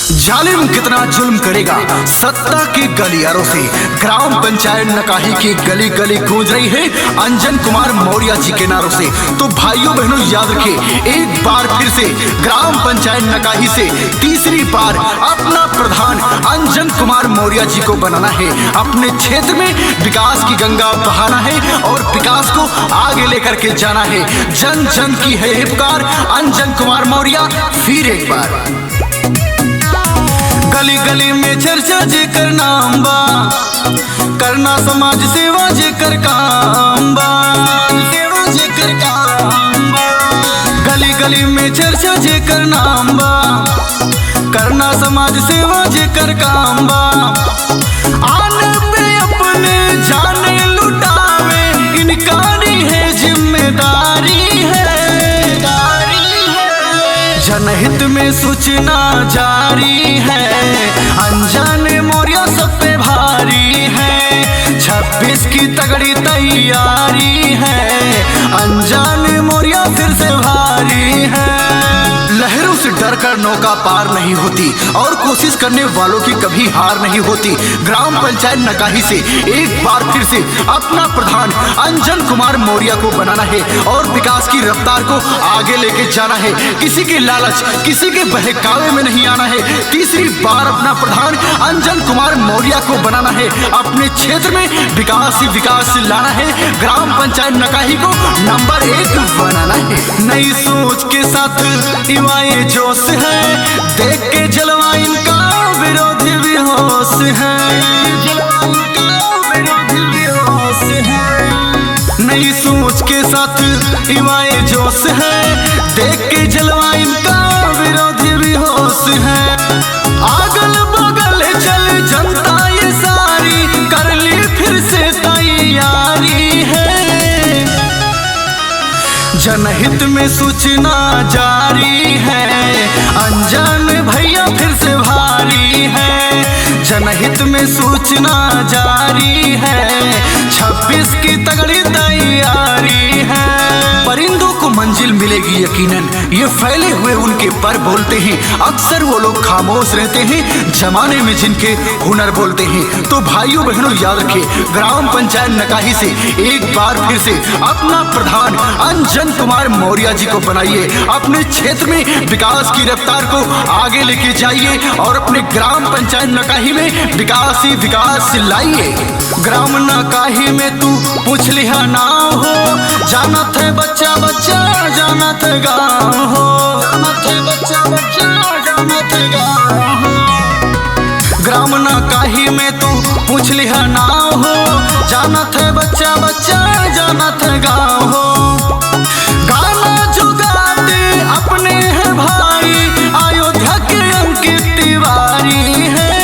जालिम कितना जुल्म करेगा सत्ता के गलियारों से। ग्राम पंचायत नकाही की गली गली गूंज रही है अंजन कुमार मौर्य जी के नारों से। तो भाइयों बहनों याद रखिए, एक बार फिर से ग्राम पंचायत नकाही से तीसरी बार अपना प्रधान अंजन कुमार मौर्य जी को बनाना है। अपने क्षेत्र में विकास की गंगा बहाना है और विकास को आगे लेकर के जाना है। जन जन की है पुकार, अंजन कुमार मौर्य फिर एक बार। गली गली में चर्चा जेकर नाम बा, करना समाज सेवा जेकर काम बा, सेवा जेकर काम बा। गली गली में चर्चा जेकर नाम बा, करना समाज सेवा जेकर काम बा। आने पे अपने जाने लुटावे, इनकारी है जिम्मेदारी है। जनहित में सूचना जारी है, अंजन मौर्य सब पे भारी है। 26 की तगड़ी तैयारी है, अंजन मौर्य फिर से भारी है। लहरों से डरकर नौका पार नहीं होती और कोशिश करने वालों की कभी हार नहीं होती। ग्राम पंचायत नकाही से एक बार फिर से अपना प्रधान अंजन कुमार मौर्य को बनाना है और विकास की रफ्तार को आगे लेके जाना है। किसी के लालच, किसी के बहकावे में नहीं आना है। तीसरी बार अपना प्रधान अंजन कुमार मौर्य को बनाना है। अपने क्षेत्र में विकास ही विकास लाना है। ग्राम पंचायत नकाही को नंबर 1 बनाना है। नई सोच के साथ युवाएं जोश है, देख के जलवा इनका विरोधी भी होश है। नई सोच के साथ युवाएं जोश है, देख के जलवा इनका विरोधी भी होश है। अगल बगल चल जनता ये सारी, कर ली फिर से तैयारी है। जनहित में सूचना जारी है, अंजन भैया फिर से भारी है। जनहित में सूचना जारी है, 26 की तगड़ी तैयारी है। परिंदों को मंजिल मिलेगी यकीनन, ये फैले हुए उनके पर बोलते हैं। अक्सर वो लोग खामोश रहते हैं जमाने में जिनके हुनर बोलते हैं। तो भाइयों बहनों याद रखिए, ग्राम पंचायत नकाही से एक बार फिर से अपना प्रधान अंजन कुमार मौर्य जी को बनाइए। अपने क्षेत्र में विकास की रफ्तार को आगे लेके जाइए और अपने ग्राम पंचायत नकाही में विकास ही विकास लाइए। ग्राम नकाही में तू पूछ लिया नाम हो, जाना थे बच्चा बच्चा जाना थे गाँव हो, जाना थे बच्चा बच्चा जाना थे गाँव हो। ग्राम नकाही में तू पूछ लिया नाम हो, जाना थे बच्चा बच्चा जाना थे गाँव हो। गाना जो गाते अपने हैं भाई, अयोध्या के अंकित तिवारी है।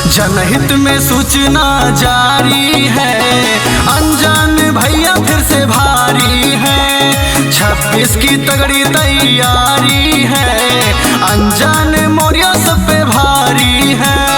जनहित में सूचना जारी है, अंजन भैया फिर से भारी है। 26 की तगड़ी तैयारी है, अंजन मौर्य सब पे भारी है।